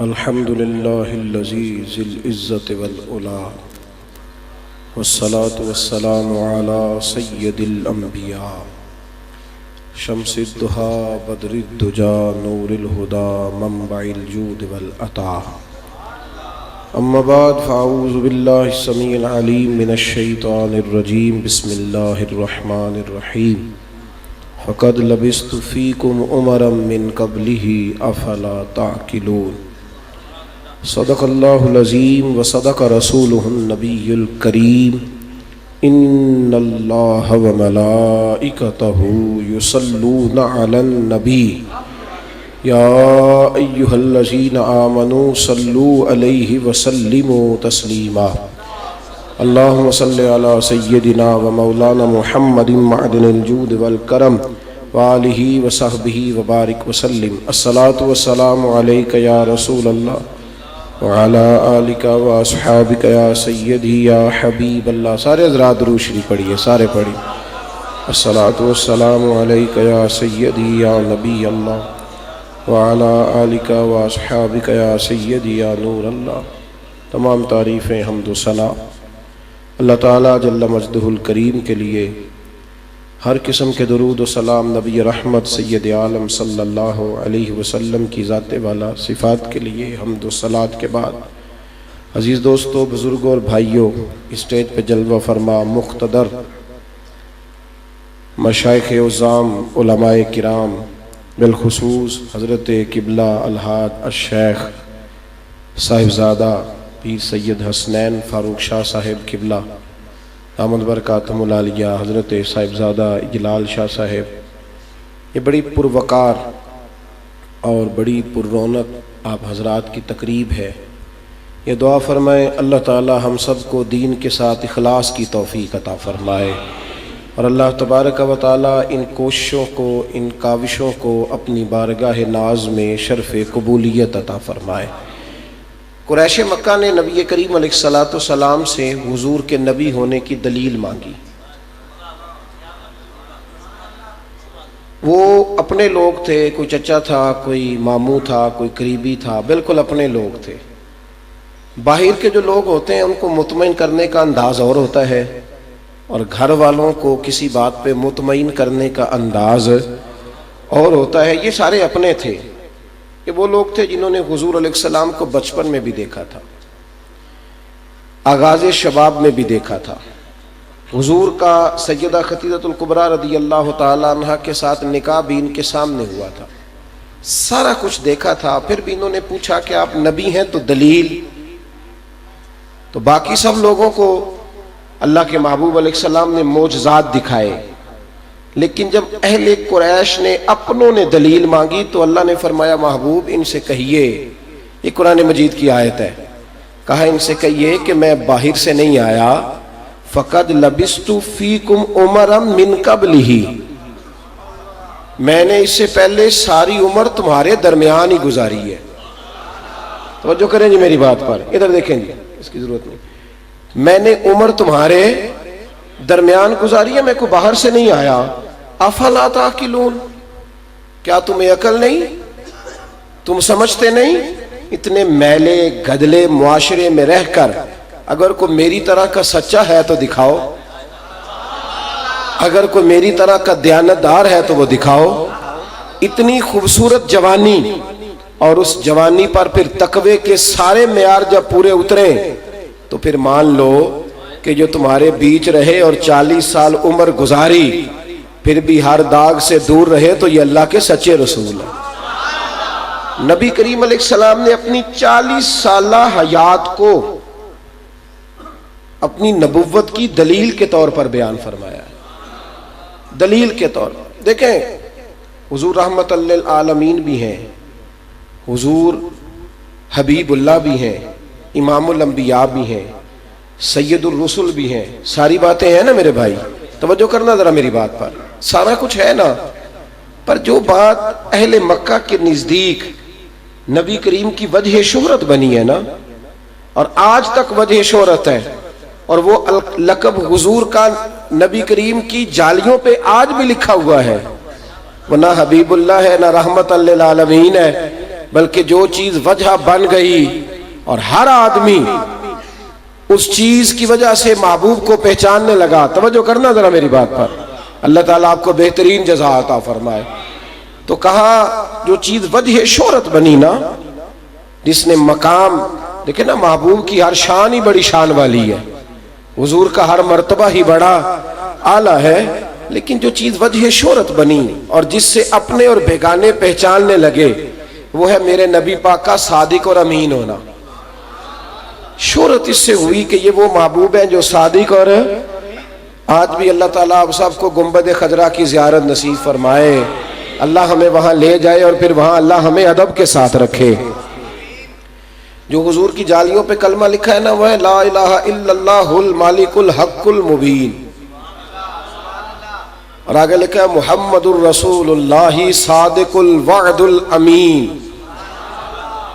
الحمد لله الذي ذي العزة والعلا والصلاة والسلام على سيد الأنبياء شمس الضحى بدر الدجى نور الهدى منبع الجود والعطاء أما بعد فأعوذ بالله السميع العليم من الشيطان الرجيم بسم الله الرحمن الرحيم فقد لبثت فيكم أمرا من قبله أفلا تعقلون صدق الله العظيم وصدق رسوله النبي الكريم إن الله وملائكته يصلون على النبي يا أيها الذين آمنوا صلوا عليه وسلموا تسليما اللهم صل على سيدنا ومولانا محمد معدن الجود والكرم وآله وصحبه وبارك وسلم الصلاة والسلام عليك يا رسول الله وعلى آلك وأصحابك يا سيدي يا حبيب الله. سارے حضرات درود شریف پڑھیے، سارے پڑھیے. الصلاة والسلام عليك يا سيدي يا نبي الله وعلى آلك وأصحابك يا سيدي يا نور الله. تمام تعریفیں حمد و ثنا اللہ تعالیٰ جل مجدہ الکریم کے لیے، ہر قسم کے درود و سلام نبی رحمت سید عالم صلی اللہ علیہ وسلم کی ذات والا صفات کے لیے حمد و صلات کے بعد، عزیز دوستو، بزرگوں اور بھائیوں، اسٹیج پہ جلوہ فرما مقتدر مشائخ عظام، علماء کرام، بالخصوص حضرت قبلہ الحاج الشیخ صاحبزادہ پیر سید حسنین فاروق شاہ صاحب قبلہ دامت برکاتہم العالیہ، حضرت صاحبزادہ اجلال شاہ صاحب، یہ بڑی پروقار اور بڑی پر رونق آپ حضرات کی تقریب ہے. یہ دعا فرمائیں اللہ تعالی ہم سب کو دین کے ساتھ اخلاص کی توفیق عطا فرمائے، اور اللہ تبارک و تعالی ان کوششوں کو، ان کاوشوں کو اپنی بارگاہ ناز میں شرف قبولیت عطا فرمائے. قریش مکہ نے نبی کریم علیہ السلام سے حضور کے نبی ہونے کی دلیل مانگی. وہ اپنے لوگ تھے، کوئی چچا تھا، کوئی ماموں تھا، کوئی قریبی تھا، بالکل اپنے لوگ تھے. باہر کے جو لوگ ہوتے ہیں ان کو مطمئن کرنے کا انداز اور ہوتا ہے، اور گھر والوں کو کسی بات پہ مطمئن کرنے کا انداز اور ہوتا ہے. یہ سارے اپنے تھے. یہ وہ لوگ تھے جنہوں نے حضور علیہ السلام کو بچپن میں بھی دیکھا تھا، آغاز شباب میں بھی دیکھا تھا. حضور کا سیدہ خدیجہ الکبریٰ رضی اللہ تعالیٰ عنہ کے ساتھ نکاح بھی ان کے سامنے ہوا تھا. سارا کچھ دیکھا تھا. پھر بھی انہوں نے پوچھا کہ آپ نبی ہیں تو دلیل. تو باقی سب لوگوں کو اللہ کے محبوب علیہ السلام نے معجزات دکھائے، لیکن جب اہل قریش نے اپنوں نے دلیل مانگی تو اللہ نے فرمایا محبوب ان سے کہیے، یہ قرآن مجید کی آیت ہے، کہا ان سے کہیے کہ میں باہر سے نہیں آیا. فقد لبثت فیکم عمرا من قبلہ، میں نے اس سے پہلے ساری عمر تمہارے درمیان ہی گزاری ہے. توجہ کریں جی میری بات پر، ادھر دیکھیں جی، اس کی ضرورت نہیں. میں نے عمر تمہارے درمیان گزاری ہے، میں کو باہر سے نہیں آیا. افلا تعقلون، کیا تمہیں عقل نہیں؟ تم سمجھتے نہیں؟ اتنے میلے گدلے معاشرے میں رہ کر اگر کوئی میری طرح کا سچا ہے تو دکھاؤ، اگر کوئی میری طرح کا دیانتدار ہے تو وہ دکھاؤ. اتنی خوبصورت جوانی، اور اس جوانی پر پھر تقوی کے سارے معیار جب پورے اتریں تو پھر مان لو کہ جو تمہارے بیچ رہے اور 40 سال عمر گزاری پھر بھی ہر داغ سے دور رہے تو یہ اللہ کے سچے رسول ہیں. نبی کریم علیہ السلام نے اپنی 40 سالہ حیات کو اپنی نبوت کی دلیل کے طور پر بیان فرمایا. دلیل کے طور پر دیکھیں، حضور رحمت للعالمین بھی ہیں، حضور حبیب اللہ بھی ہیں، امام الانبیاء بھی ہیں، سید الرسل بھی ہیں. ساری باتیں ہیں نا میرے بھائی، توجہ کرنا ذرا میری بات پر. سارا کچھ ہے نا، پر جو بات اہل مکہ کے نزدیک نبی کریم کی وجہ شہرت بنی ہے نا، اور آج تک وجہ شہرت ہے، اور وہ لقب حضور کا نبی کریم کی جالیوں پہ آج بھی لکھا ہوا ہے. وہ نہ حبیب اللہ ہے، نہ رحمت للعالمین ہے، بلکہ جو چیز وجہ بن گئی اور ہر آدمی اس چیز کی وجہ سے محبوب کو پہچاننے لگا. توجہ کرنا ذرا میری بات پر. اللہ تعالیٰ آپ کو بہترین جزا عطا فرمائے. تو کہا جو چیز وجہ شہرت بنی نا، جس نے مقام دیکھیں نا، محبوب کی ہر شان ہی بڑی شان والی ہے، حضور کا ہر مرتبہ ہی بڑا اعلیٰ ہے، لیکن جو چیز وجہ شہرت بنی اور جس سے اپنے اور بیگانے پہچاننے لگے، وہ ہے میرے نبی پاک کا صادق اور امین ہونا. شہرت اس سے ہوئی کہ یہ وہ محبوب ہیں جو صادق، اور آج بھی اللہ تعالیٰ آپ سب کو گنبد خضرا کی زیارت نصیب فرمائے. اللہ ہمیں وہاں لے جائے اور پھر وہاں اللہ ہمیں ادب کے ساتھ رکھے. جو حضور کی جالیوں پہ کلمہ لکھا ہے نا، وہ ہے لا الہ الا اللہ المالک الحق المبین، اور آگے لکھا ہے محمد الرسول اللہ صادق الوعد الامین.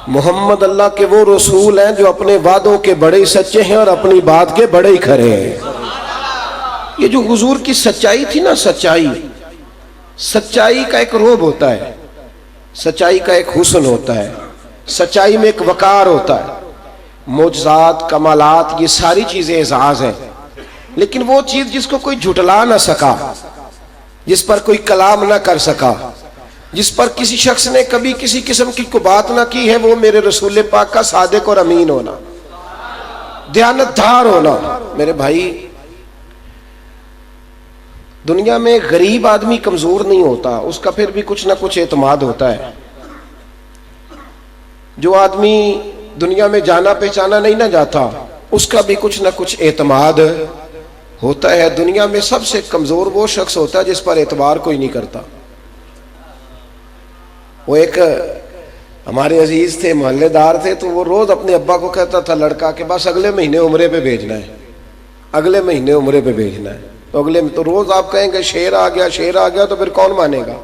محمد اللہ کے وہ رسول ہیں جو اپنے وعدوں کے بڑے ہی سچے ہیں اور اپنی بات کے بڑے ہی کھرے ہیں. یہ جو حضور کی سچائی تھی نا، سچائی کا ایک روب ہوتا ہے، سچائی کا ایک حسن ہوتا ہے، سچائی میں ایک وقار ہوتا ہے. معجزات، کمالات، یہ ساری چیزیں اعزاز ہیں، لیکن وہ چیز جس کو کوئی جھٹلا نہ سکا، جس پر کوئی کلام نہ کر سکا، جس پر کسی شخص نے کبھی کسی قسم کی کوئی بات نہ کی ہے، وہ میرے رسول پاک کا صادق اور امین ہونا، دیانتدار ہونا. میرے بھائی، دنیا میں غریب آدمی کمزور نہیں ہوتا، اس کا پھر بھی کچھ نہ کچھ اعتماد ہوتا ہے. جو آدمی دنیا میں جانا پہچانا نہیں نہ جاتا، اس کا بھی کچھ نہ کچھ اعتماد ہوتا ہے. دنیا میں سب سے کمزور وہ شخص ہوتا ہے جس پر اعتبار کوئی نہیں کرتا. وہ ایک ہمارے عزیز تھے، محلے دار تھے، تو وہ روز اپنے ابا کو کہتا تھا لڑکا کہ بس اگلے مہینے عمرے پہ بھیجنا ہے، اگلے مہینے عمرے پہ بھیجنا ہے. تو روز آپ کہیں گے شیر آ گیا تو پھر کون مانے گا؟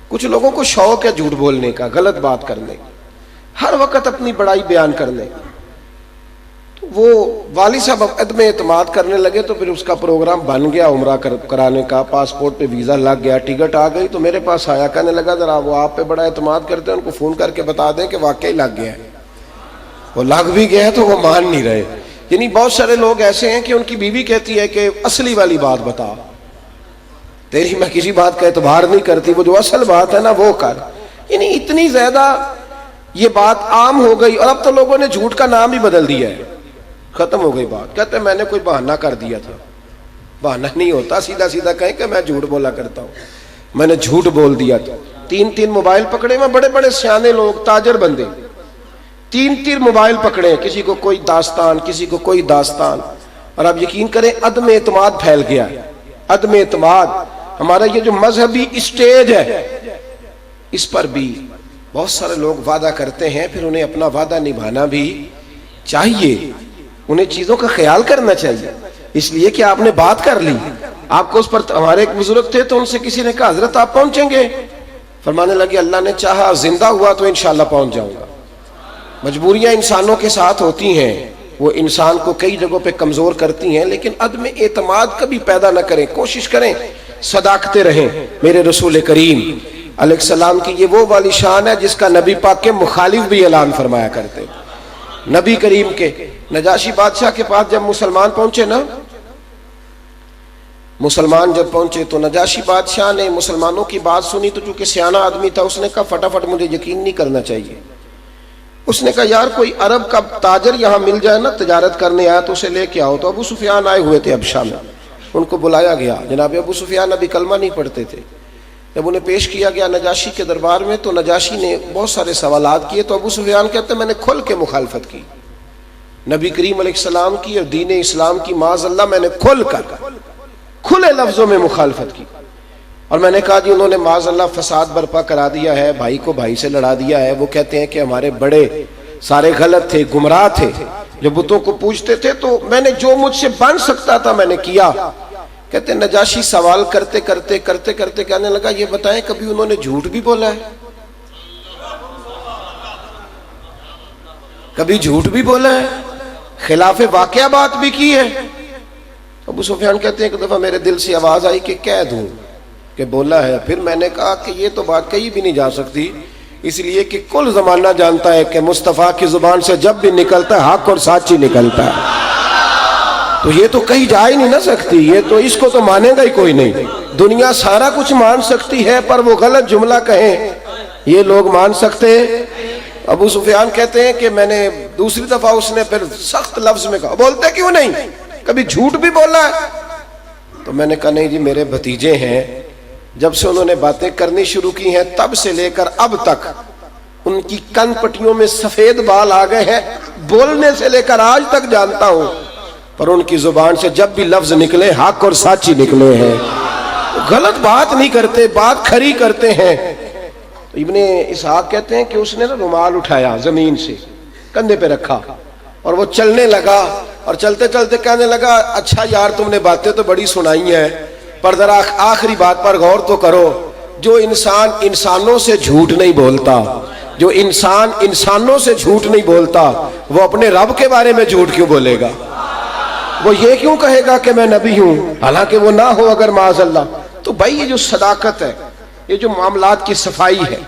کچھ لوگوں کو شوق ہے جھوٹ بولنے کا، غلط بات کرنے کا، ہر وقت اپنی بڑائی بیان کرنے کا. تو وہ والد صاحب عدم اعتماد کرنے لگے، تو پھر اس کا پروگرام بن گیا عمرہ کرانے کا، پاسپورٹ پہ ویزا لگ گیا، ٹکٹ آ گئی. تو میرے پاس آیا، کہنے لگا ذرا وہ آپ پہ بڑا اعتماد کرتے ہیں، ان کو فون کر کے بتا دیں کہ واقعی لگ گیا ہے. وہ لگ بھی گیا تو وہ مان نہیں رہے. یعنی بہت سارے لوگ ایسے ہیں کہ ان کی بیوی کہتی ہے کہ اصلی والی بات بتا، تیری میں کسی بات کا اعتبار نہیں کرتی، وہ جو اصل بات ہے نا وہ کر. یعنی اتنی زیادہ یہ بات عام ہو گئی، اور اب تو لوگوں نے جھوٹ کا نام ہی بدل دیا ہے. ختم ہو گئی بات. کہتے ہیں میں نے کوئی بہانہ کر دیا تھا. بہانہ نہیں ہوتا، سیدھا سیدھا کہیں کہ میں جھوٹ بولا کرتا ہوں، میں نے جھوٹ بول دیا تھا. 3 موبائل پکڑے میں، بڑے بڑے سیانے لوگ، تاجر بندے، 3 موبائل پکڑے، کسی کو کوئی داستان، کسی کو کوئی داستان. اور آپ یقین کریں عدم اعتماد پھیل گیا. عدم اعتماد ہمارا یہ جو مذہبی اسٹیج ہے، اس پر بھی بہت سارے لوگ وعدہ کرتے ہیں، پھر انہیں اپنا وعدہ نبھانا بھی چاہیے، انہیں چیزوں کا خیال کرنا چاہیے. اس لیے کہ آپ نے بات کر لی، آپ کو اس پر، ہمارے ایک بزرگ تھے تو ان سے کسی نے کہا حضرت آپ پہنچیں گے؟ فرمانے لگے اللہ نے چاہا زندہ ہوا تو انشاءاللہ پہنچ جاؤں گا. مجبوریاں انسانوں کے ساتھ ہوتی ہیں، وہ انسان کو کئی جگہوں پہ کمزور کرتی ہیں، لیکن عدم اعتماد کبھی پیدا نہ کریں. کوشش کریں صداقتے رہیں. میرے رسول کریم علیہ السلام کی یہ وہ والی شان ہے جس کا نبی پاک کے مخالف بھی اعلان فرمایا کرتے. نبی کریم کے نجاشی بادشاہ کے پاس جب مسلمان پہنچے نا، مسلمان جب پہنچے تو نجاشی بادشاہ نے مسلمانوں کی بات سنی، تو چونکہ سیانہ آدمی تھا، اس نے کہا فٹافٹ مجھے یقین نہیں کرنا چاہیے. اس نے کہا یار کوئی عرب کا تاجر یہاں مل جائے نا، تجارت کرنے آیا تو اسے لے کے آؤ. تو ابو سفیان آئے ہوئے تھے حبشہ میں، ان کو بلایا گیا. جناب ابو سفیان ابھی کلمہ نہیں پڑھتے تھے. جب انہیں پیش کیا گیا نجاشی کے دربار میں، تو نجاشی نے بہت سارے سوالات کیے. تو ابو سفیان کہتے ہیں میں نے کھل کے مخالفت کی نبی کریم علیہ السلام کی اور دین اسلام کی. معاذ اللہ میں نے کھلے لفظوں میں مخالفت کی. اور میں نے کہا جی انہوں نے معاذ اللہ فساد برپا کرا دیا ہے، بھائی کو بھائی سے لڑا دیا ہے. وہ کہتے ہیں کہ ہمارے بڑے سارے غلط تھے، گمراہ تھے، جو بتوں کو پوجتے تھے، تو میں نے جو مجھ سے بن سکتا تھا میں نے کیا. کہتے ہیں نجاشی سوال کرتے کرتے کہنے لگا یہ بتائیں کبھی انہوں نے جھوٹ بھی بولا ہے؟ کبھی جھوٹ بھی بولا ہے؟ خلاف واقعہ بات بھی کی ہے؟ ابو سفیان کہتے ہیں ایک دفعہ میرے دل سے آواز آئی کہ کہہ دوں. کہ بولا ہے. پھر میں نے کہا کہ یہ تو بات کہی بھی نہیں جا سکتی، اس لیے کہ کل زمانہ جانتا ہے کہ مصطفیٰ کی زبان سے جب بھی نکلتا ہے حق اور سچ ہی نکلتا ہے. تو یہ تو کہیں جا ہی نہیں نہ سکتی، یہ تو اس کو تو مانے گا ہی کوئی نہیں. دنیا سارا کچھ مان سکتی ہے پر وہ غلط جملہ کہیں یہ لوگ مان سکتے. ابو سفیان کہتے ہیں کہ میں نے دوسری دفعہ اس نے پھر سخت لفظ میں کہا بولتے کیوں نہیں، کبھی جھوٹ بھی بولا ہے؟ تو میں نے کہا نہیں جی میرے بھتیجے ہیں، جب سے انہوں نے باتیں کرنی شروع کی ہیں تب سے لے کر اب تک ان کی کن پٹیوں میں سفید بال آ گئے ہیں، بولنے سے لے کر آج تک جانتا ہوں، پر ان کی زبان سے جب بھی لفظ نکلے حق اور سچ ہی نکلے ہیں. غلط بات نہیں کرتے، بات کھری کرتے ہیں. ابن اسحاق کہتے ہیں کہ اس نے رومال اٹھایا زمین سے کندھے پہ رکھا اور وہ چلنے لگا، اور چلتے چلتے کہنے لگا اچھا یار تم نے باتیں تو بڑی سنائی ہیں پر ذرا آخری بات پر غور تو کرو. جو انسان انسانوں سے جھوٹ نہیں بولتا، جو انسان انسانوں سے جھوٹ نہیں بولتا، وہ اپنے رب کے بارے میں جھوٹ کیوں بولے گا؟ وہ یہ کیوں کہے گا کہ میں نبی ہوں حالانکہ وہ نہ ہو اگر معاذ اللہ؟ تو بھائی یہ جو صداقت ہے، یہ جو معاملات کی صفائی ہے،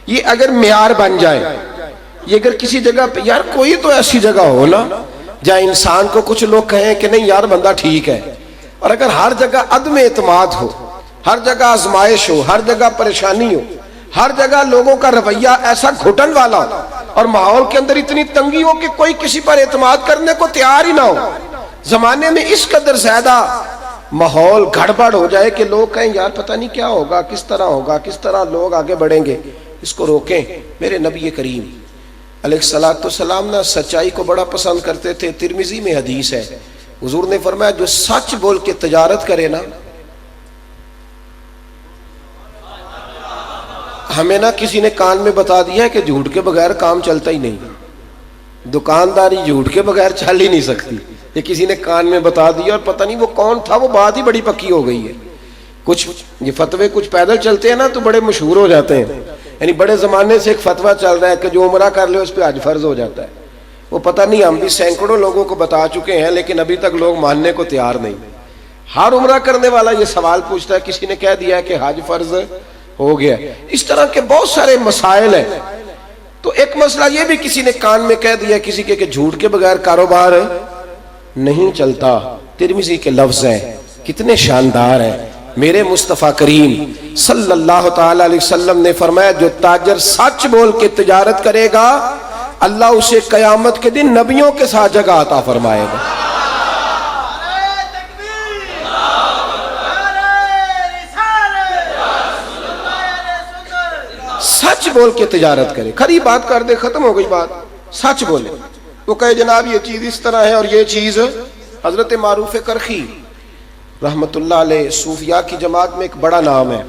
یہ اگر معیار بن جائے، یہ اگر کسی جگہ پہ یار کوئی تو ایسی جگہ ہو نا جہاں انسان کو کچھ لوگ کہیں کہ نہیں یار بندہ ٹھیک ہے، اور اگر ہر جگہ عدم اعتماد ہو، ہر جگہ آزمائش ہو، ہر جگہ پریشانی ہو، ہر جگہ لوگوں کا رویہ ایسا گھٹن والا ہو، اور ماحول کے اندر اتنی تنگی ہو کہ کوئی کسی پر اعتماد کرنے کو تیار ہی نہ ہو، زمانے میں اس قدر زیادہ ماحول گڑبڑ ہو جائے کہ لوگ کہیں یار پتہ نہیں کیا ہوگا، کس طرح ہوگا، کس طرح لوگ آگے بڑھیں گے، اس کو روکیں. میرے نبی کریم علیہ الصلوۃ والسلام نے سچائی کو بڑا پسند کرتے تھے. ترمذی میں حدیث ہے، حضور نے فرمایا جو سچ بول کے تجارت کرے نا، ہمیں نا کسی نے کان میں بتا دیا ہے کہ جھوٹ کے بغیر کام چلتا ہی نہیں، دکانداری جھوٹ کے بغیر چل ہی نہیں سکتی. یہ کسی نے کان میں بتا دیا اور پتہ نہیں وہ کون تھا، وہ بات ہی بڑی پکی ہو گئی ہے. کچھ یہ فتوے کچھ پیدل چلتے ہیں نا تو بڑے مشہور ہو جاتے ہیں. یعنی بڑے زمانے سے ایک فتویٰ چل رہا ہے کہ جو عمرہ کر لے اس پہ حج فرض ہو جاتا ہے. وہ پتہ نہیں ہم بھی سینکڑوں لوگوں کو بتا چکے ہیں لیکن ابھی تک لوگ ماننے کو تیار نہیں. ہر عمرہ کرنے والا یہ سوال پوچھتا ہے کسی نے کہہ دیا ہے کہ حج فرض ہو گیا. اس طرح کے بہت سارے مسائل ہیں. تو ایک مسئلہ یہ بھی کسی نے کان میں کہہ دیا کسی کے کہ جھوٹ کے بغیر کاروبار نہیں چلتا. ترمذی کے لفظ ہیں کتنے شاندار ہیں. میرے مصطفیٰ کریم صلی اللہ تعالی علیہ وسلم نے فرمایا جو تاجر سچ بول کے تجارت کرے گا اللہ اسے قیامت کے دن نبیوں کے ساتھ جگہ عطا فرمائے گا. سچ بول کے تجارت کرے، کھری بات کر دے، ختم ہو گئی بات. سچ بولے، وہ کہے جناب یہ چیز اس طرح ہے اور یہ چیز. حضرت معروف کرخی رحمت اللہ علیہ صوفیاء کی جماعت میں ایک بڑا نام ہے.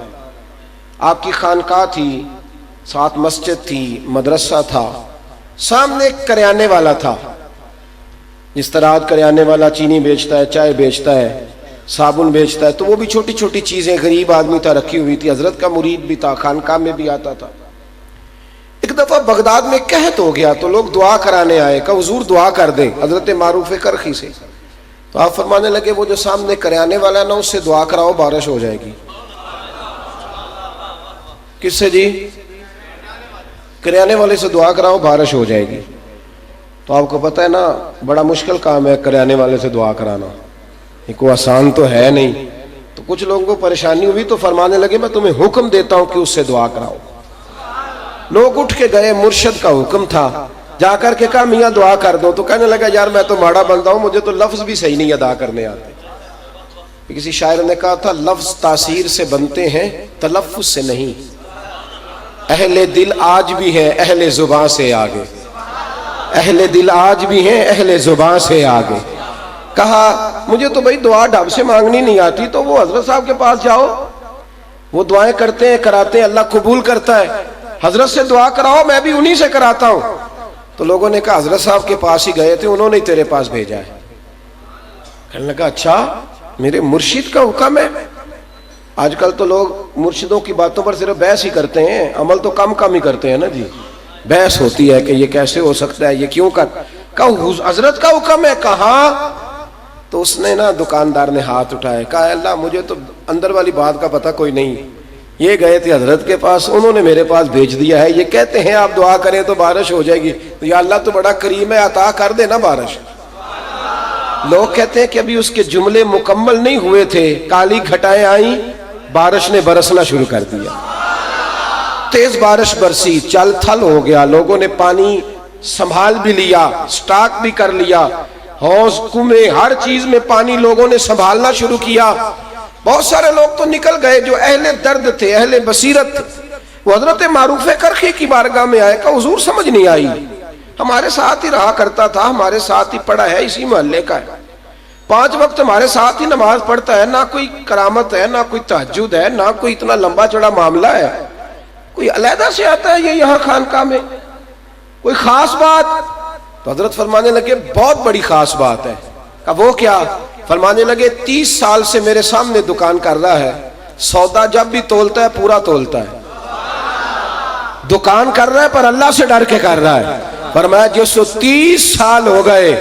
آپ کی خانقاہ تھی، ساتھ مسجد تھی، مدرسہ تھا، سامنے ایک کریانے والا تھا. جس طرح کریانے والا چینی بیچتا ہے، چائے بیچتا ہے، صابن بیچتا ہے، تو وہ بھی چھوٹی چھوٹی چیزیں، غریب آدمی تھا، رکھی ہوئی تھی. حضرت کا مرید بھی تھا، خانقاہ میں بھی آتا تھا. ایک دفعہ بغداد میں قحط ہو گیا تو لوگ دعا کرانے آئے، کہا حضور دعا کر دیں حضرت معروف کرخی سے. تو آپ فرمانے لگے وہ جو سامنے کریانے والا ہے نا اس سے دعا کراؤ بارش ہو جائے گی. کس سے جی؟ کریانے والے سے دعا کراؤ بارش ہو جائے گی. تو آپ کو پتہ ہے نا بڑا مشکل کام ہے کریانے والے سے دعا کرانا، یہ کوئی آسان تو ہے نہیں. تو کچھ لوگوں کو پریشانی ہوئی تو فرمانے لگے میں تمہیں حکم دیتا ہوں کہ اس سے دعا کراؤ. لوگ اٹھ کے گئے، مرشد کا حکم تھا. جا کر کے کہا میاں دعا کر دو. تو کہنے لگا یار میں تو ماڑا بندہ ہوں، مجھے تو لفظ بھی صحیح نہیں ادا کرنے آتے. کسی شاعر نے کہا تھا لفظ تاثیر سے بنتے ہیں تلفظ سے نہیں. اہل دل آج بھی ہیں اہل زباں سے آگے، اہل دل آج بھی ہیں اہل زباں سے آگے. کہا مجھے تو بھائی دعا ڈھب سے مانگنی نہیں آتی، تو وہ حضرت صاحب کے پاس جاؤ، وہ دعائیں کرتے ہیں، کراتے ہیں، اللہ قبول کرتا ہے. حضرت سے دعا کراؤ، میں بھی انہی سے کراتا ہوں. تو لوگوں نے کہا حضرت صاحب کے پاس ہی گئے تھے، انہوں نے تیرے پاس بھیجا ہے. کہنے لگا اچھا میرے مرشد کا حکم ہے. آج کل تو لوگ مرشدوں کی باتوں پر صرف بحث ہی کرتے ہیں، عمل تو کم ہی کرتے ہیں نا جی. بحث ہوتی ہے کہ یہ کیسے ہو سکتا ہے، یہ کیوں کر. کہا حضرت کا حکم ہے. کہا تو اس نے نا دکاندار نے ہاتھ اٹھائے، کہا اللہ مجھے تو اندر والی بات کا پتہ کوئی نہیں، یہ گئے تھے حضرت کے پاس، انہوں نے میرے پاس بھیج دیا ہے، یہ کہتے ہیں آپ دعا کریں تو بارش ہو جائے گی، تو یا اللہ تو بڑا کریم ہے، عطا کر دے نا بارش۔ لوگ کہتے ہیں کہ ابھی اس کے جملے مکمل نہیں ہوئے تھے، کالی گھٹائیں آئیں، بارش نے برسنا شروع کر دیا، تیز بارش برسی، چل تھل ہو گیا، لوگوں نے پانی سنبھال بھی لیا، سٹاک بھی کر لیا، حوض کنویں ہر چیز میں پانی لوگوں نے سنبھالنا شروع کیا۔ بہت سارے لوگ تو نکل گئے جو اہل درد تھے، اہل بصیرت تھے، وہ حضرت معروف کرخی کی بارگاہ میں آئے، کہا حضور سمجھ نہیں آئی، ہمارے ساتھ ہی رہا کرتا تھا، ہمارے ساتھ ہی پڑھا ہے، اسی محلے کا ہے، 5 وقت ہمارے ساتھ ہی نماز پڑھتا ہے، نہ کوئی کرامت ہے، نہ کوئی تہجد ہے، نہ کوئی اتنا لمبا چڑا معاملہ ہے، کوئی علیحدہ سے آتا ہے یہ یہاں خانقاہ میں، کوئی خاص بات؟ تو حضرت فرمانے لگے بہت بڑی خاص بات ہے۔ کہا وہ کیا؟ فرمانے لگے 30 سال سے میرے سامنے دکان کر رہا ہے، سودا جب بھی تولتا ہے پورا تولتا ہے، دکان کر رہا ہے پر اللہ سے ڈر کے کر رہا ہے۔ فرمایا جس کو 30 سال ہو گئے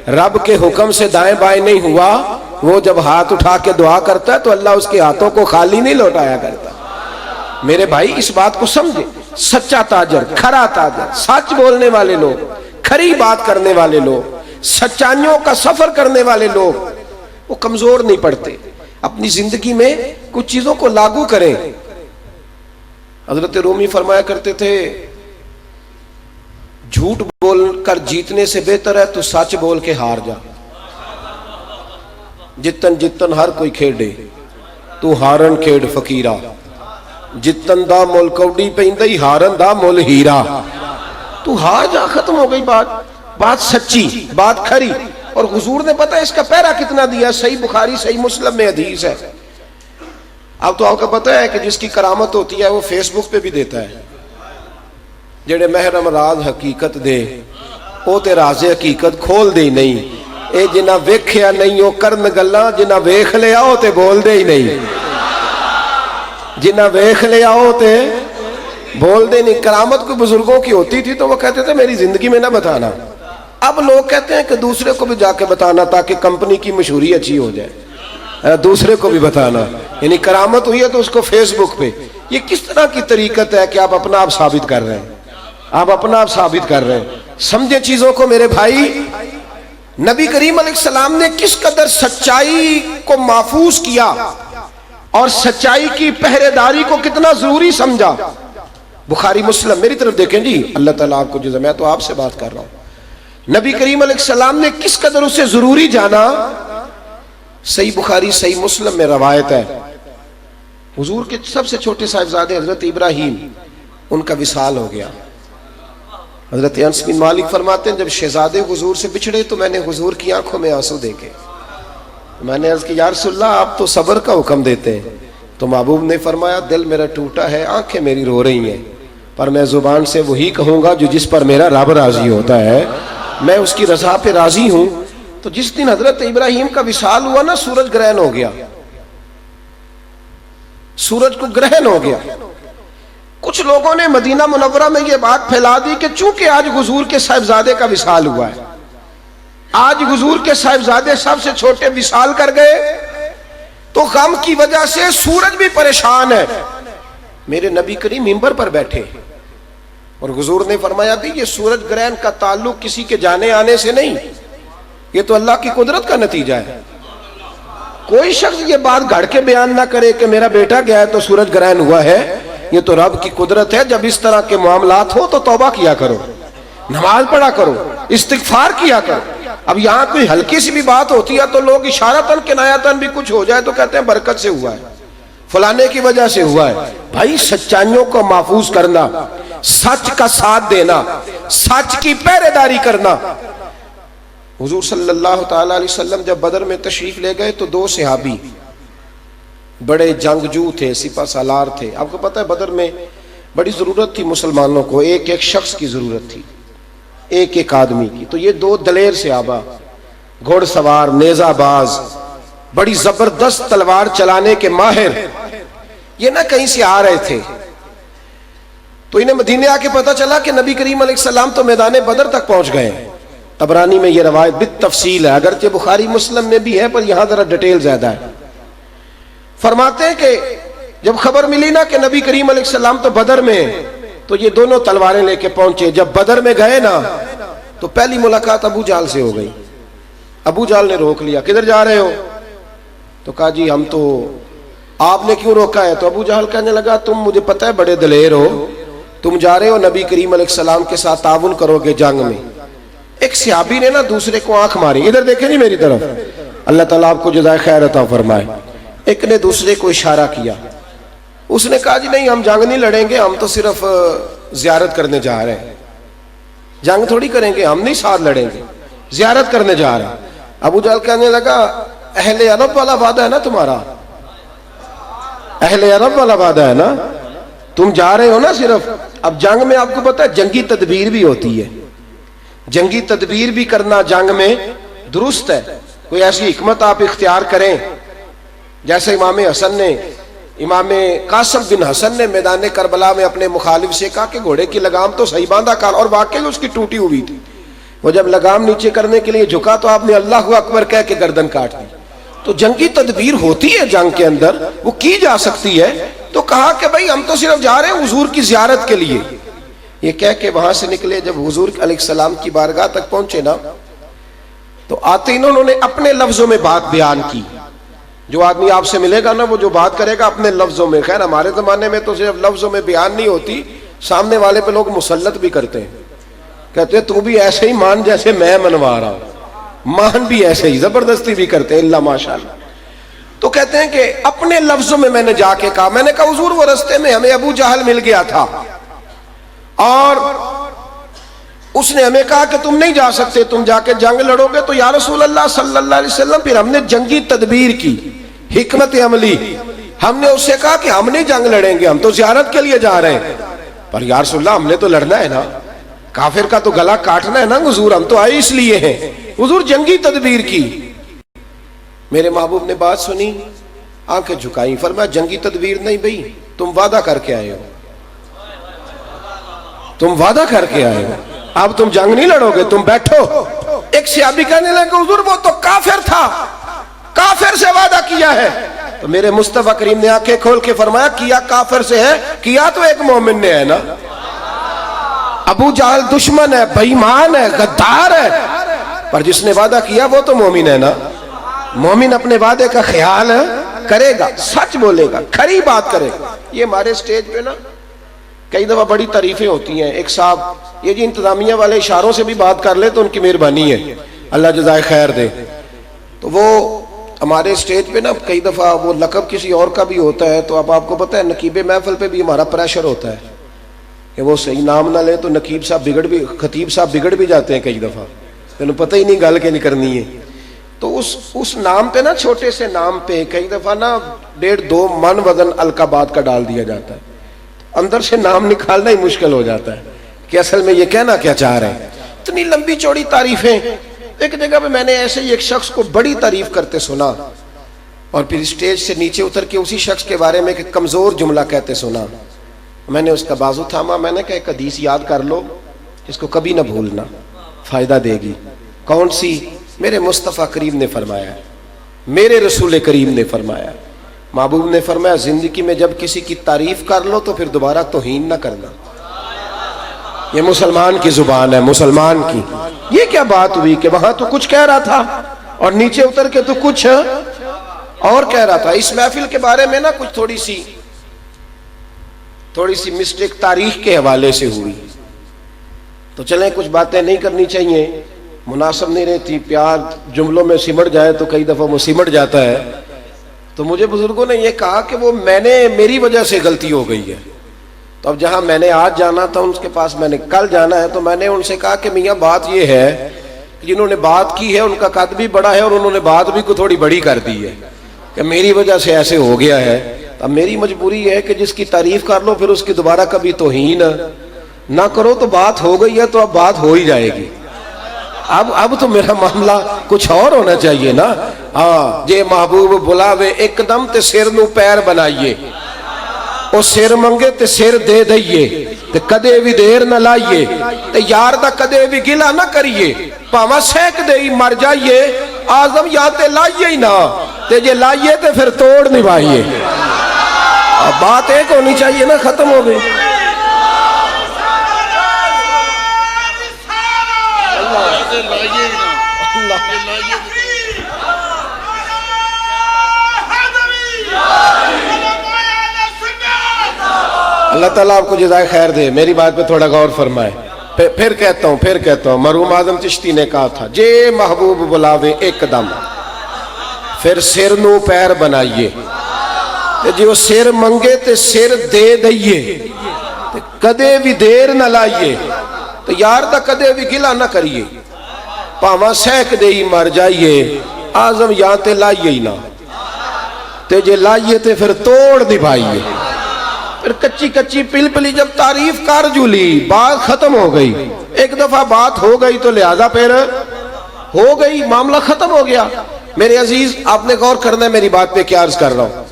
رب کے حکم سے دائیں بائیں نہیں ہوا، وہ جب ہاتھ اٹھا کے دعا کرتا ہے تو اللہ اس کے ہاتھوں کو خالی نہیں لوٹایا کرتا۔ میرے بھائی اس بات کو سمجھے، سچا تاجر، کھرا تاجر، سچ بولنے والے لوگ، کھری بات کرنے والے لوگ، سچائیوں کا سفر کرنے والے لوگ، وہ کمزور نہیں پڑتے، اپنی زندگی میں کچھ چیزوں کو لاگو کریں۔ حضرت رومی فرمایا کرتے تھے جھوٹ بول کر جیتنے سے بہتر ہے تو سچ بول کے ہار جا، جتن جتن ہر کوئی کھیڑے تو ہارن کھیڑ فقیرہ، جتن دا مول کوڈی پہندئی ہارن دا مول ہیرا، تو ہار جا، ختم ہو گئی بات سچی، بات کھری۔ اور حضور نے پتہ اس کا پیرا کتنا دیا، صحیح بخاری صحیح مسلم میں حدیث ہے۔ اب تو آپ کو پتہ ہے کہ جس کی کرامت ہوتی ہے وہ فیس بک پہ بھی دیتا ہے، جڑے محرم راز حقیقت دے او تے راز حقیقت کھول دے نہیں، اے جنہ ویکھیا نہیں او کرن گلاں، جنہ ویکھ لیا او تے بول دے ہی نہیں، جنہ ویکھ لیا او تے بول دے نہیں۔ کرامت کوئی بزرگوں کی ہوتی تھی تو وہ کہتے تھے میری زندگی میں نہ بتانا، اب لوگ کہتے ہیں کہ دوسرے کو بھی جا کے بتانا تاکہ کمپنی کی مشہوری اچھی ہو جائے، دوسرے کو بھی بتانا، یعنی کرامت ہوئی ہے تو اس کو فیس بک پہ۔ یہ کس طرح کی طریقت ہے کہ آپ اپنا آپ ثابت کر رہے ہیں، آپ اپنا آپ ثابت کر رہے ہیں؟ سمجھے چیزوں کو میرے بھائی۔ نبی کریم علیہ السلام نے کس قدر سچائی کو محفوظ کیا اور سچائی کی پہرے داری کو کتنا ضروری سمجھا۔ بخاری مسلم، میری طرف دیکھیں جی، اللہ تعالیٰ آپ کو جزا، میں تو آپ سے بات کر رہا ہوں، نبی کریم علیہ السلام نے کس قدر اسے ضروری جانا۔ صحیح بخاری صحیح مسلم میں روایت ہے، حضور کے سب سے چھوٹے صاحبزادے حضرت ابراہیم، ان کا وصال ہو گیا۔ حضرت انس بن مالک فرماتے ہیں جب شہزادے حضور سے بچھڑے تو میں نے حضور کی آنکھوں میں آنسو دیکھے، میں نے عرض کی یا رسول اللہ آپ تو صبر کا حکم دیتے ہیں، تو محبوب نے فرمایا دل میرا ٹوٹا ہے، آنکھیں میری رو رہی ہیں، پر میں زبان سے وہی کہوں گا جو جس پر میرا رب راضی ہوتا ہے، میں اس کی رضا پہ راضی ہوں۔ تو جس دن حضرت ابراہیم کا وصال ہوا نا، سورج گرہن ہو گیا، سورج کو گرہن ہو گیا۔ کچھ لوگوں نے مدینہ منورہ میں یہ بات پھیلا دی کہ چونکہ آج حضور کے صاحبزادے کا وصال ہوا ہے، آج حضور کے صاحبزادے سب سے چھوٹے وصال کر گئے، تو غم کی وجہ سے سورج بھی پریشان ہے۔ میرے نبی کریم منبر پر بیٹھے اور حضور نے فرمایا تھی یہ سورج گرہن کا تعلق کسی کے جانے آنے سے نہیں، یہ تو اللہ کی قدرت کا نتیجہ ہے۔ کوئی شخص یہ بات گھڑ کے بیان نہ کرے کہ میرا بیٹا گیا ہے تو سورج گرہن ہوا ہے، یہ تو رب کی قدرت ہے۔ جب اس طرح کے معاملات ہو تو توبہ کیا کرو، نماز پڑھا کرو، استغفار کیا کرو۔ اب یہاں کوئی ہلکی سی بھی بات ہوتی ہے تو لوگ اشارتاً کنایتاً بھی کچھ ہو جائے تو کہتے ہیں برکت سے ہوا ہے، فلانے کی وجہ سے ہوا ہے۔ بھائی سچائیوں کو محفوظ کرنا، سچ کا ساتھ دینا، سچ کی پہرے داری کرنا۔ حضور صلی اللہ تعالیٰ علیہ وسلم جب بدر میں تشریف لے گئے تو 2 صحابی بڑے جنگجو تھے، سپہ سالار تھے۔ آپ کو پتہ ہے بدر میں بڑی ضرورت تھی مسلمانوں کو، ایک ایک شخص کی ضرورت تھی، ایک ایک آدمی کی۔ تو یہ 2 دلیر صحابہ، گھوڑ سوار، نیزہ باز، بڑی زبردست تلوار چلانے کے ماہر، یہ نہ کہیں سے آ رہے تھے، تو انہیں مدینے آ کے پتہ چلا کہ نبی کریم علیہ السلام تو میدان بدر تک پہنچ گئے۔ طبرانی میں یہ روایت بالتفصیل ہے، اگرچہ بخاری مسلم میں بھی ہے پر یہاں ذرا ڈیٹیل زیادہ ہے۔ فرماتے ہیں کہ جب خبر ملی نا کہ نبی کریم علیہ السلام تو بدر میں ہیں، تو یہ دونوں تلواریں لے کے پہنچے۔ جب بدر میں گئے نا تو پہلی ملاقات ابو جہل سے ہو گئی۔ ابو جہل نے روک لیا، کدھر جا رہے ہو؟ تو کہا جی ہم تو، آپ نے کیوں روکا ہے؟ تو ابو جہل کہنے لگا تم مجھے پتہ ہے بڑے دلیر ہو، تم جا رہے ہو نبی کریم علیہ السلام کے ساتھ تعاون کرو گے جنگ میں۔ ایک صحابی نے نا دوسرے کو آنکھ ماری، ادھر دیکھیں جی میری طرف، اللہ تعالیٰ آپ کو جزائے خیر عطا فرمائے۔ ایک نے دوسرے کو اشارہ کیا، اس نے کہا جی نہیں ہم جنگ نہیں لڑیں گے، ہم تو صرف زیارت کرنے جا رہے ہیں، جنگ تھوڑی کریں گے، ہم نہیں ساتھ لڑیں گے، زیارت کرنے جا رہے ہیں۔ ابو جہل کہنے لگا اہل عرب والا وعدہ ہے نا تمہارا، اہل عرب والا وعدہ ہے نا، تم جا رہے ہو نا صرف۔ اب جنگ میں آپ کو پتہ ہے جنگی تدبیر بھی ہوتی ہے، جنگی تدبیر بھی کرنا جنگ میں درست ہے۔ کوئی ایسی حکمت آپ اختیار کریں، جیسے امام قاسم بن حسن نے میدان کربلا میں اپنے مخالف سے کہا کہ گھوڑے کی لگام تو صحیح باندھا کر، اور واقعی اس کی ٹوٹی ہوئی تھی۔ وہ جب لگام نیچے کرنے کے لیے جھکا تو آپ نے اللہ اکبر کہہ کے گردن کاٹ دی۔ تو جنگی تدبیر ہوتی ہے جنگ کے اندر، وہ کی جا سکتی ہے۔ تو کہا کہ بھائی ہم تو صرف جا رہے ہیں حضور کی زیارت کے لیے۔ یہ کہہ کے وہاں سے نکلے، جب حضور علیہ السلام کی بارگاہ تک پہنچے نا تو آتے انہوں نے اپنے لفظوں میں بات بیان کی۔ جو آدمی آپ سے ملے گا نا وہ جو بات کرے گا اپنے لفظوں میں، خیر ہمارے زمانے میں تو صرف لفظوں میں بیان نہیں ہوتی، سامنے والے پہ لوگ مسلط بھی کرتے ہیں، کہتے ہیں تو بھی ایسے ہی مان جیسے میں منوا رہا ہوں، مان بھی ایسے ہی، زبردستی بھی کرتے ہیں اللہ ماشاءاللہ۔ تو کہتے ہیں کہ اپنے لفظوں میں نے جا کے کہا، میں نے کہا حضور وہ رستے میں ہمیں ابو جہل مل گیا تھا اور اس نے ہمیں کہا کہ تم نہیں جا سکتے، تم جا کے جنگ لڑو گے۔ تو یا رسول اللہ صلی اللہ علیہ وسلم پھر ہم نے جنگی تدبیر کی، حکمت عملی، ہم نے اس سے کہا کہ ہم نہیں جنگ لڑیں گے، ہم تو زیارت کے لیے جا رہے ہیں۔ پر یا رسول اللہ ہم نے تو لڑنا ہے نا، کافر کا تو گلا کاٹنا ہے نا حضور، ہم تو آئے اس لیے ہیں۔ حضور جنگی تدبیر کی۔ میرے محبوب نے بات سنی، آنکھیں جھکائیں، فرمایا جنگی تدبیر نہیں بھئی، تم وعدہ کر کے آئے ہو، تم وعدہ کر کے آئے ہو، اب تم جنگ نہیں لڑو گے، تم بیٹھو۔ ایک صحابی کہنے لگے حضور وہ تو کافر تھا، کافر سے وعدہ کیا ہے۔ تو میرے مصطفیٰ کریم نے آنکھیں کھول کے فرمایا کیا کافر سے ہے، کیا تو ایک مومن نے ہے نا۔ ابو جہل دشمن ہے، بے ایمان ہے، غدار ہے، پر جس نے وعدہ کیا وہ تو مومن ہے نا۔ مومن اپنے وعدے کا خیال کرے گا، سچ بولے گا، کھری بات کرے گا۔ یہ ہمارے سٹیج پہ نا کئی دفعہ بڑی تعریفیں ہوتی ہیں، ایک صاحب یہ جی انتظامیہ والے اشاروں سے بھی بات کر لے تو ان کی مہربانی ہے، اللہ جزائے خیر دے۔ تو وہ ہمارے سٹیج پہ نا کئی دفعہ وہ لقب کسی اور کا بھی ہوتا ہے، تو اب آپ کو پتہ ہے نقیب محفل پہ بھی ہمارا پریشر ہوتا ہے کہ وہ صحیح نام نہ لے تو نقیب صاحب خطیب صاحب بگڑ بھی جاتے ہیں کئی دفعہ، انہیں پتہ ہی نہیں گل کے نہیں کرنی ہے۔ تو اس نام پہ نا، چھوٹے سے نام پہ کئی دفعہ نا 1.5-2 من وزن القابات کا ڈال دیا جاتا ہے، اندر سے نام نکالنا ہی مشکل ہو جاتا ہے کہ اصل میں یہ کہنا کیا چاہ رہے ہیں۔ اتنی لمبی چوڑی تعریفیں۔ ایک جگہ پہ میں نے ایسے ہی ایک شخص کو بڑی تعریف کرتے سنا، اور پھر اسٹیج سے نیچے اتر کے اسی شخص کے بارے میں ایک کمزور جملہ کہتے سنا۔ میں نے اس کا بازو تھاما، میں نے کہا ایک حدیث یاد کر لو جس کو کبھی نہ بھولنا، فائدہ دے گی۔ کون سی؟ میرے مصطفیٰ کریم نے فرمایا، میرے رسول کریم نے فرمایا، محبوب نے فرمایا زندگی میں جب کسی کی تعریف کر لو تو پھر دوبارہ توہین نہ کرنا۔ یہ مسلمان کی زبان ہے، مسلمان کی۔ یہ کیا بات ہوئی کہ وہاں تو کچھ کہہ رہا تھا اور نیچے اتر کے تو کچھ اور کہہ رہا تھا۔ اس محفل کے بارے میں نا کچھ تھوڑی سی مسٹیک تاریخ کے حوالے سے ہوئی، تو چلیں کچھ باتیں نہیں کرنی چاہیے، مناسب نہیں رہتی، پیار جملوں میں سمٹ جائے تو کئی دفعہ وہ سمٹ جاتا ہے۔ تو مجھے بزرگوں نے یہ کہا کہ وہ میری وجہ سے غلطی ہو گئی ہے۔ تو اب جہاں میں نے آج جانا تھا ان کے پاس میں نے کل جانا ہے، تو میں نے ان سے کہا کہ میاں بات یہ ہے کہ جنہوں نے بات کی ہے ان کا قد بھی بڑا ہے اور انہوں نے بات بھی کو تھوڑی بڑی کر دی ہے کہ میری وجہ سے ایسے ہو گیا ہے۔ اب میری مجبوری ہے کہ جس کی تعریف کر لو پھر اس کی دوبارہ کبھی توہین نہ کرو، تو بات ہو گئی ہے تو اب بات ہو ہی جائے گی۔ اب تو میرا معاملہ کچھ اور ہونا چاہیے نا۔ ہاں جے محبوب بلاوے ایک دم تے سر نو پیر بنائیے، او سر منگے تے سر دے دئیے تے کدے بھی دیر نہ لائیے تے یار دا کدے بھی گلا نہ کریے پاما سیک دے ہی مر جائیے آزم یا تے لائیے ہی نہ تے جے لائیے تے پھر توڑ نبھائیے بات ایک ہونی چاہیے نا ختم ہو گئی اللہ تعالیٰ آپ کو جزائے خیر دے میری بات پہ تھوڑا غور فرمائے پھر کہتا ہوں مرحوم اعظم چشتی نے کہا تھا جے محبوب بلاوے ایک دم پھر سر نو پیر بنائیے جو سر منگے تے سر دے دئیے کدے بھی دیر نہ لائیے تو یار دا کدے بھی گلا نہ کریے پاما سیک دے ہی مر جائیے آزم یہاں تے لائیے ہی نہ تے جے لائیے تے پھر توڑ نبھائیے پھر کچی کچی پل پلی جب تعریف کر جولی بات ختم ہو گئی ایک دفعہ بات ہو گئی تو لہذا پھر ہو گئی معاملہ ختم ہو گیا میرے عزیز آپ نے غور کرنا ہے میری بات پہ کیا عرض کر رہا ہوں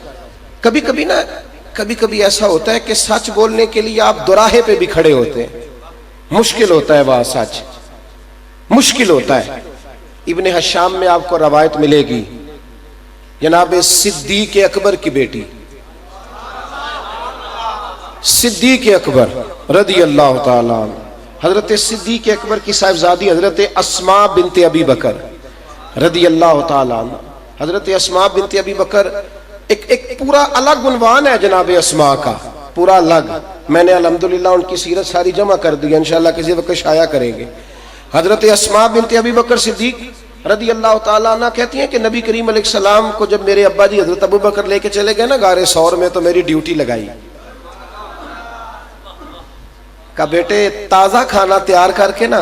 کبھی کبھی ایسا ہوتا ہے کہ سچ بولنے کے لیے آپ دوراہے پہ بھی کھڑے ہوتے ہیں مشکل ہوتا ہے وہاں سچ مشکل ہوتا ہے ابن حشام میں آپ کو روایت ملے گی جناب صدیق اکبر کی بیٹی صدیق اکبر رضی اللہ تعالیٰ عنہ حضرت صدیق اکبر کی صاحبزادی حضرت اسماء بنت ابی بکر رضی اللہ تعالیٰ عنہ حضرت اسماء بنت ابی بکر ایک پورا الگ عنوان ہے جناب اسماء کا پورا الگ میں نے الحمدللہ ان کی سیرت ساری جمع کر دی انشاءاللہ کسی وقت شائع کریں گے حضرت اسماء بنت ابی بکر صدیق رضی اللہ تعالیٰ عنہ کہتی ہیں کہ نبی کریم علیہ السلام کو جب میرے ابا جی حضرت ابو بکر لے کے چلے گئے نا غار ثور میں تو میری ڈیوٹی لگائی کہا بیٹے تازہ کھانا تیار کر کے نا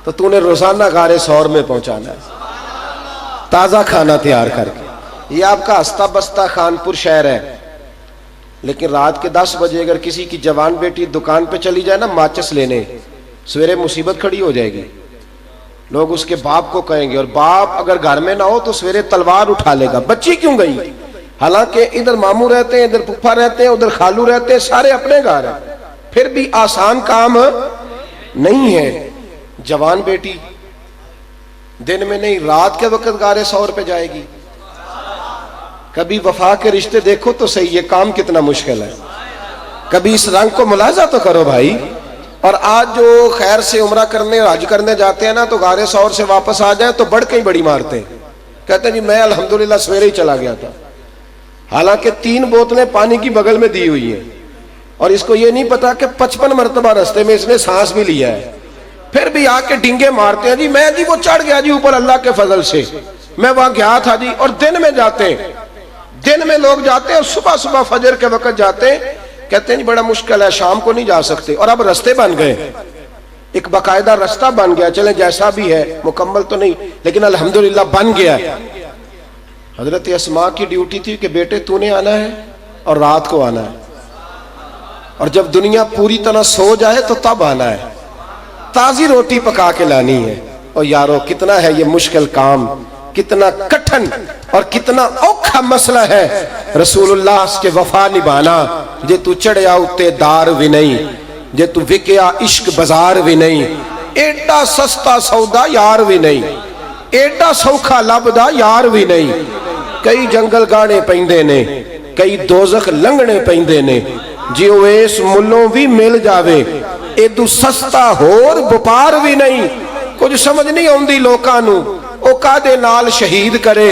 تو تو نے روزانہ غار ثور میں پہنچانا ہے تازہ کھانا تیار کر کے یہ آپ کا ہستہ بستہ خانپور شہر ہے لیکن رات کے 10 بجے اگر کسی کی جوان بیٹی دکان پہ چلی جائے نا ماچس لینے سویرے مصیبت کھڑی ہو جائے گی لوگ اس کے باپ کو کہیں گے اور باپ اگر گھر میں نہ ہو تو سویرے تلوار اٹھا لے گا بچی کیوں گئی حالانکہ ادھر ماموں رہتے ہیں ادھر پھپھا رہتے ہیں ادھر خالو رہتے ہیں سارے اپنے گھر ہیں پھر بھی آسان کام نہیں ہے جوان بیٹی دن میں نہیں رات کے وقت غار ثور پہ جائے گی کبھی وفا کے رشتے دیکھو تو صحیح یہ کام کتنا مشکل ہے کبھی اس رنگ کو ملاحظہ تو کرو بھائی اور آج جو خیر سے عمرہ کرنے حج کرنے جاتے ہیں نا تو غار ثور سے واپس آ جائیں تو بڑھ کے ہی بڑی مارتے ہیں کہتے ہیں جی میں الحمدللہ سویرے ہی چلا گیا تھا حالانکہ 3 بوتلیں پانی کی بغل میں دی ہوئی ہیں اور اس کو یہ نہیں پتا کہ 55 مرتبہ رستے میں اس نے سانس بھی لیا ہے پھر بھی آ کے ڈنگے مارتے ہیں جی میں جی وہ چڑھ گیا جی اوپر اللہ کے فضل سے میں وہاں گیا تھا جی اور دن میں جاتے ہیں دن میں لوگ جاتے ہیں اور صبح فجر کے وقت جاتے ہیں کہتے ہیں جی بڑا مشکل ہے شام کو نہیں جا سکتے اور اب رستے بن گئے ایک باقاعدہ رستہ بن گیا چلیں جیسا بھی ہے مکمل تو نہیں لیکن الحمدللہ بن گیا حضرت اسماء کی ڈیوٹی تھی کہ بیٹے تو نے آنا ہے اور رات کو آنا ہے اور جب دنیا پوری طرح سو جائے تو تب آنا ہے تازی روٹی پکا کے لانی ہے اور یارو کتنا ہے یہ مشکل کام کتنا کٹھن اور کتنا اوکھا مسئلہ ہے رسول اللہ اس کے وفا نبھانا جے تو چڑھیا اتے دار بھی نہیں جے تو وکیا عشق بازار بھی نہیں ایڈا سستا سودا یار بھی نہیں ایڈا سوکھا لبدا یار بھی نہیں کئی جنگل گانے پیندے نے کئی دوزخ لنگنے پیندے نے جی اویس ملوں بھی مل جاوے ایدو سستا ہور بپار بھی نہیں کچھ سمجھ نہیں ہوندی لوکانو او کادے نال شہید کرے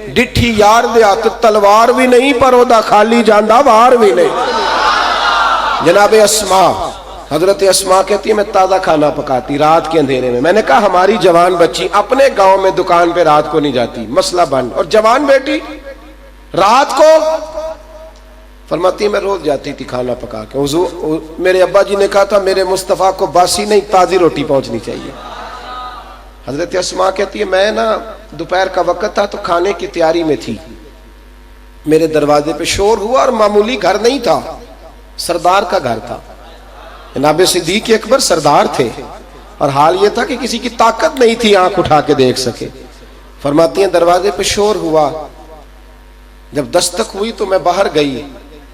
ڈٹھی یار دے ہاتھ تلوار بھی نہیں پر او دا خالی جاندہ وار بھی نہیں جناب اسماء حضرت اسماء کہتی ہے میں تازہ کھانا پکاتی رات کے اندھیرے میں نے کہا ہماری جوان بچی اپنے گاؤں میں دکان پہ رات کو نہیں جاتی مسئلہ بند اور جوان بیٹی رات کو فرماتی میں روز جاتی تھی کھانا پکا کے میرے ابا جی نے کہا تھا میرے مصطفیٰ کو باسی نہیں تازی روٹی پہنچنی چاہیے حضرت اسماء کہتی ہے میں نا دوپہر کا وقت تھا تو کھانے کی تیاری میں تھی میرے دروازے پہ شور ہوا اور معمولی گھر نہیں تھا سردار کا گھر تھا جناب صدیق اکبر سردار تھے اور حال یہ تھا کہ کسی کی طاقت نہیں تھی آنکھ اٹھا کے دیکھ سکے فرماتی ہیں دروازے پہ شور ہوا جب دستک ہوئی تو میں باہر گئی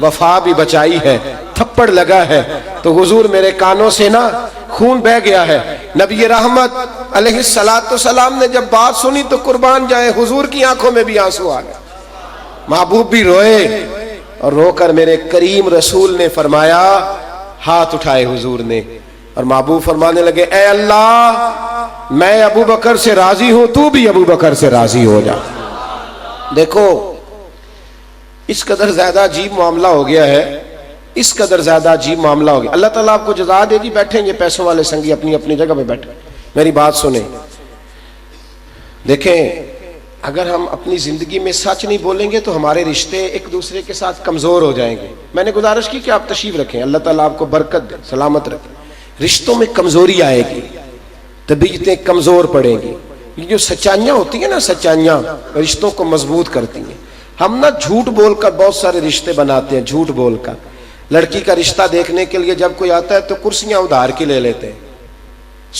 وفا بھی بچائی ہے، تھپڑ لگا ہے تو حضور میرے کانوں سے نا خون بہ گیا ہے۔ نبی رحمت علیہ السلام نے جب بات سنی تو قربان جائے حضور کی آنکھوں میں بھی آنسو آ گئے، محبوب بھی روئے، اور رو کر میرے کریم رسول نے فرمایا، ہاتھ اٹھائے حضور نے اور محبوب فرمانے لگے، اے اللہ میں ابو بکر سے راضی ہوں، تو بھی ابو بکر سے راضی ہو جا۔ دیکھو اس قدر زیادہ عجیب معاملہ ہو گیا ہے، اس قدر زیادہ عجیب معاملہ ہو گیا۔ اللہ تعالیٰ آپ کو جزا دے جی، بیٹھیں یہ پیسوں والے سنگی اپنی اپنی جگہ پہ بیٹھیں، میری بات سنیں۔ دیکھیں اگر ہم اپنی زندگی میں سچ نہیں بولیں گے تو ہمارے رشتے ایک دوسرے کے ساتھ کمزور ہو جائیں گے۔ میں نے گزارش کی کہ آپ تشریف رکھیں، اللہ تعالیٰ آپ کو برکت دے، سلامت رکھیں۔ رشتوں میں کمزوری آئے گی، طبیعتیں کمزور پڑیں گی۔ یہ جو سچائیاں ہوتی ہیں نا، سچائیاں رشتوں کو مضبوط کرتی ہیں۔ ہم نا جھوٹ بول کر بہت سارے رشتے بناتے ہیں، جھوٹ بول کر۔ لڑکی کا رشتہ دیکھنے کے لیے جب کوئی آتا ہے تو کرسیاں ادھار کی لے لیتے ہیں،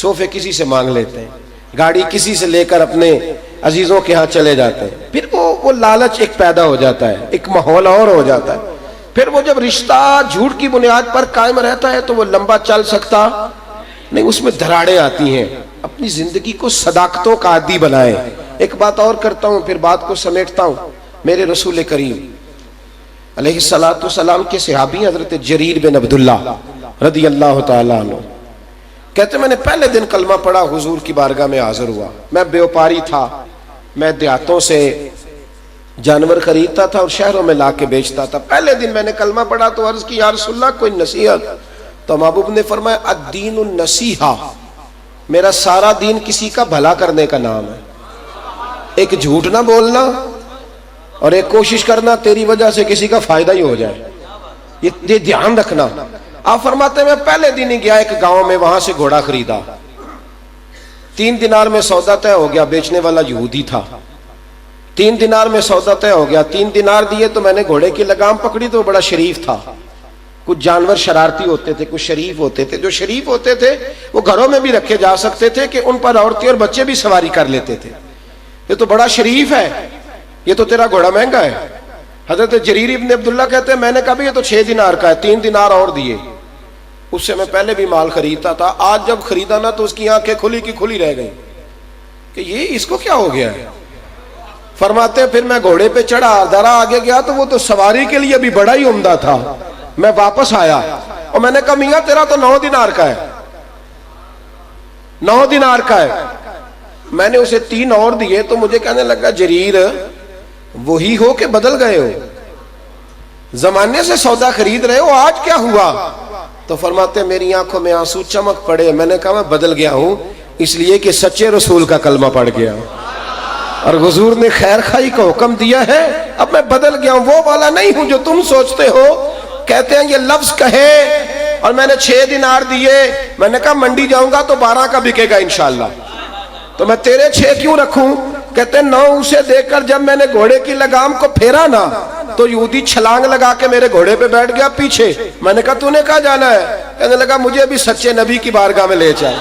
صوفے کسی سے مانگ لیتے ہیں، گاڑی کسی سے لے کر اپنے عزیزوں کے ہاں چلے جاتے ہیں۔ پھر وہ لالچ ایک پیدا ہو جاتا ہے، ایک ماحول اور ہو جاتا ہے۔ پھر وہ جب رشتہ جھوٹ کی بنیاد پر قائم رہتا ہے تو وہ لمبا چل سکتا نہیں، اس میں دراڑیں آتی ہیں۔ اپنی زندگی کو صداقتوں کا عادی بنائیں۔ ایک بات اور کرتا ہوں پھر بات کو سمیٹتا ہوں۔ میرے رسول کریم علیہ السلام کے صحابی حضرت جریر بن عبداللہ رضی اللہ تعالیٰ عنہ کہتے میں نے پہلے دن کلمہ پڑھا، حضور کی بارگاہ میں حاضر ہوا۔ میں بیوپاری تھا، میں دیہاتوں سے جانور خریدتا تھا اور شہروں میں لا کے بیچتا تھا۔ پہلے دن میں نے کلمہ پڑھا تو عرض کی یا رسول اللہ کوئی نصیحت؟ تو محبوب نے فرمایا الدین النصیحہ، میرا سارا دین کسی کا بھلا کرنے کا نام ہے۔ ایک جھوٹ نہ بولنا اور ایک کوشش کرنا تیری وجہ سے کسی کا فائدہ ہی ہو جائے، یہ دھیان رکھنا۔ آپ فرماتے ہیں میں پہلے دن ہی گیا ایک گاؤں میں، وہاں سے گھوڑا خریدا، 3 دینار میں سودا طے ہو گیا، بیچنے والا یہودی تھا۔ 3 دینار میں سودا طے ہو گیا، 3 دینار دیے تو میں نے گھوڑے کی لگام پکڑی تو وہ بڑا شریف تھا۔ کچھ جانور شرارتی ہوتے تھے، کچھ شریف ہوتے تھے۔ جو شریف ہوتے تھے وہ گھروں میں بھی رکھے جا سکتے تھے کہ ان پر عورتیں اور بچے بھی سواری کر لیتے تھے۔ یہ تو بڑا شریف ہے، یہ تو تیرا گھوڑا مہنگا ہے۔ حضرت جریر ابن عبداللہ کہتے ہیں میں نے کہا بھی یہ تو 6 دینار کا ہے، 3 دینار اور دیے۔ اس سے میں پہلے بھی مال خریدتا تھا، آج جب خریدا نا تو اس کی آنکھیں کھلی کی کھلی رہ گئی کہ یہ اس کو کیا ہو گیا ہے۔ فرماتے پھر میں گھوڑے پہ چڑھا، ذرا آگے گیا تو وہ تو سواری کے لیے بھی بڑا ہی عمدہ تھا۔ میں واپس آیا اور میں نے کہا میاں تیرا تو 9 دینار کا ہے، 9 دینار کا ہے۔ میں نے اسے 3 اور دیے تو مجھے کہنے لگا جریر وہی ہو کہ بدل گئے ہو، زمانے سے سودا خرید رہے ہو، آج کیا ہوا؟ تو فرماتے میری آنکھوں میں آنسو چمک پڑے۔ میں نے کہا میں بدل گیا ہوں اس لیے کہ سچے رسول کا کلمہ پڑھ گیا اور حضور نے خیر خائی کا حکم دیا ہے، اب میں بدل گیا ہوں، وہ والا نہیں ہوں جو تم سوچتے ہو۔ کہتے ہیں یہ لفظ کہے اور میں نے 6 دینار دیے، میں نے کہا منڈی جاؤں گا تو 12 کا بکے گا انشاءاللہ، تو میں تیرے 6 کیوں رکھوں؟ کہتے ہیں 9 اسے دیکھ کر جب میں نے گھوڑے کی لگام کو پھیرا نا تو یہودی چھلانگ لگا کے میرے گھوڑے پہ بیٹھ گیا پیچھے۔ میں نے کہا تو نے کہاں جانا ہے؟ کہنے لگا مجھے بھی سچے نبی کی بارگاہ میں لے چل،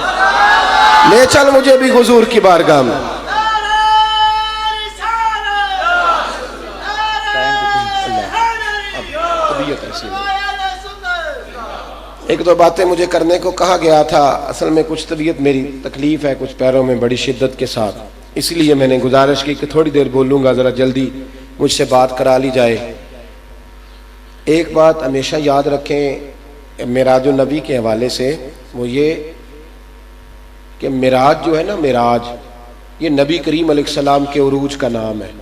لے چل مجھے بھی حضور کی بارگاہ میں۔ ایک دو باتیں مجھے کرنے کو کہا گیا تھا، اصل میں کچھ طبیعت میری تکلیف ہے، کچھ پیروں میں بڑی شدت کے ساتھ، اس لیے میں نے گزارش کی کہ تھوڑی دیر بولوں گا، ذرا جلدی مجھ سے بات کرا لی جائے۔ ایک بات ہمیشہ یاد رکھیں معراج النبی کے حوالے سے، وہ یہ کہ معراج جو ہے نا، معراج یہ نبی کریم علیہ السلام کے عروج کا نام ہے۔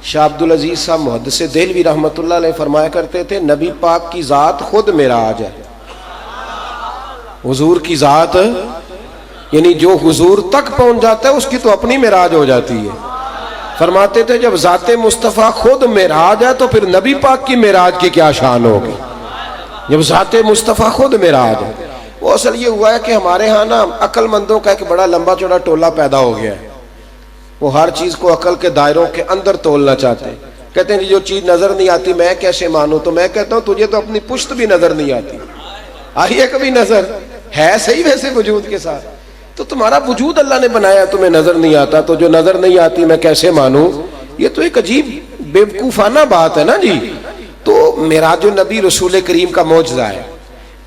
شاہ عبدالعزیز صاحب محدث دہلوی رحمۃ اللہ علیہ فرمایا کرتے تھے نبی پاک کی ذات خود معراج ہے۔ حضور کی ذات یعنی جو حضور تک پہنچ جاتا ہے اس کی تو اپنی معراج ہو جاتی ہے۔ فرماتے تھے جب ذات مصطفیٰ خود معراج ہے تو پھر نبی پاک کی معراج کی کیا شان ہوگی، جب ذات مصطفیٰ خود معراج ہے۔ وہ اصل یہ ہوا ہے کہ ہمارے ہاں نا عقل مندوں کا ایک بڑا لمبا چوڑا ٹولہ پیدا ہو گیا ہے، وہ ہر چیز کو عقل کے دائروں کے اندر تولنا چاہتے ہیں۔ کہتے ہیں جو چیز نظر نہیں آتی میں کیسے مانوں؟ تو میں کہتا ہوں تجھے تو اپنی پشت بھی نظر نہیں آتی، آئی ہے کبھی نظر؟ ہے صحیح ویسے وجود کے ساتھ، تو تمہارا وجود اللہ نے بنایا تمہیں نظر نہیں آتا، تو جو نظر نہیں آتی میں کیسے مانوں؟ یہ تو ایک عجیب بیوقوفانہ بات ہے نا جی۔ تو معراج النبی رسول کریم کا معجزہ ہے۔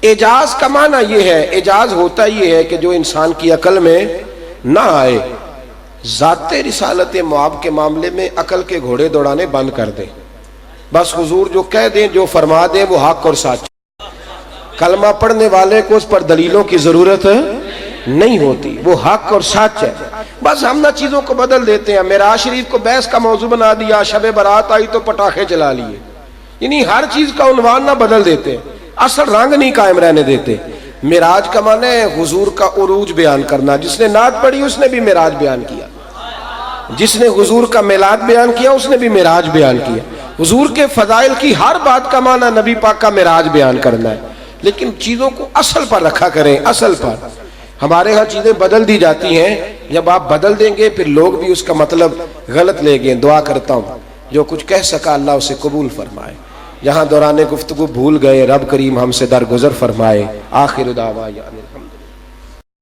اعجاز کا معنی یہ ہے، اعجاز ہوتا یہ ہے کہ جو انسان کی عقل میں نہ آئے۔ ذات رسالت معاب کے معاملے میں عقل کے گھوڑے دوڑانے بند کر دیں، بس حضور جو کہہ دیں، جو فرما دیں، وہ حق اور سچ۔ کلمہ پڑھنے والے کو اس پر دلیلوں کی ضرورت نہیں ہوتی، وہ حق اور سچ ہے۔ بس ہم نہ چیزوں کو بدل دیتے ہیں۔ معراج شریف کو بحث کا موضوع بنا دیا، شب برات آئی تو پٹاخے چلا لیے، یعنی ہر چیز کا عنوان نہ بدل دیتے، اصل رنگ نہیں قائم رہنے دیتے۔ معراج کا معنی ہے حضور کا عروج بیان کرنا۔ جس نے نعت پڑھی اس نے بھی معراج بیان کیا، جس نے حضور کا میلاد بیان کیا اس نے بھی معراج بیان کیا۔ حضور کے فضائل کی ہر بات کا معنی نبی پاک کا معراج بیان کرنا ہے، لیکن چیزوں کو اصل پر رکھا کریں، اصل پر۔ ہمارے ہاں چیزیں بدل دی جاتی ہیں، جب آپ بدل دیں گے پھر لوگ بھی اس کا مطلب غلط لے گئے۔ دعا کرتا ہوں جو کچھ کہہ سکا اللہ اسے قبول فرمائے، جہاں دوران گفتگو بھول گئے رب کریم ہم سے درگزر فرمائے۔ آخر دعوانا الحمد